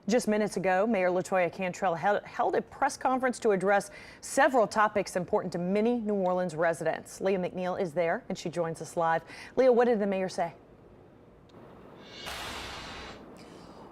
Just minutes ago, Mayor LaToya Cantrell held a press conference to address several topics important to many New Orleans residents. Leah McNeil is there, and she joins us live. Leah, what did the mayor say?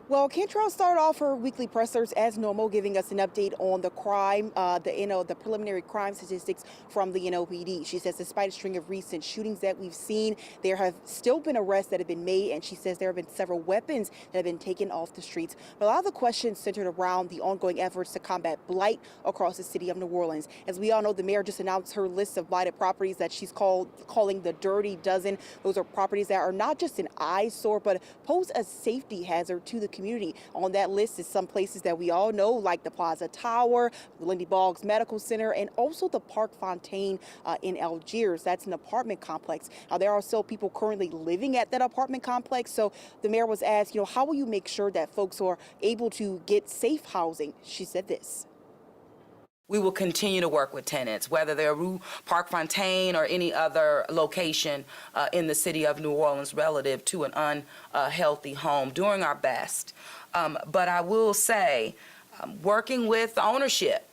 Well, Cantrell started off her weekly pressers as normal, giving us an update on the crime, the preliminary crime statistics from the NOPD. She says despite a string of recent shootings that we've seen, there have still been arrests that have been made, and she says there have been several weapons that have been taken off the streets. But a lot of the questions centered around the ongoing efforts to combat blight across the city of New Orleans. As we all know, the mayor just announced her list of blighted properties that she's calling the Dirty Dozen. Those are properties that are not just an eyesore, but pose a safety hazard to the community. On that list is some places that we all know, like the Plaza Tower, Lindy Boggs Medical Center, and also the Park Fontaine in Algiers. That's an apartment complex. Now, there are still people currently living at that apartment complex. So the mayor was asked, how will you make sure that folks are able to get safe housing? She said this. We will continue to work with tenants, whether they're Rue Park Fontaine or any other location in the city of New Orleans relative to an unhealthy home, doing our best. But I will say, working with ownership,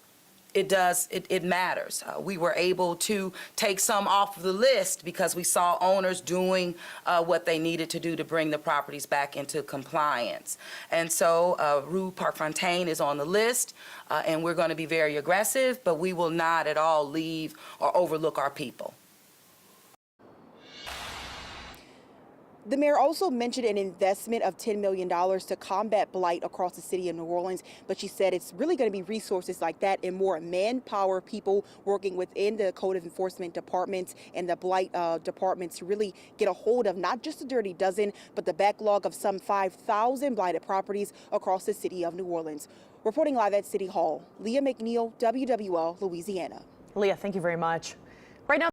it matters. We were able to take some off of the list because we saw owners doing what they needed to do to bring the properties back into compliance. And so Rue Park Fontaine is on the list, and we're going to be very aggressive, but we will not at all leave or overlook our people. The mayor also mentioned an investment of $10 million to combat blight across the city of New Orleans, but she said it's really going to be resources like that and more manpower, people working within the code of enforcement departments and the blight departments to really get a hold of not just the Dirty Dozen, but the backlog of some 5,000 blighted properties across the city of New Orleans. Reporting live at City Hall, Leah McNeil, WWL, Louisiana. Leah, thank you very much. Right now,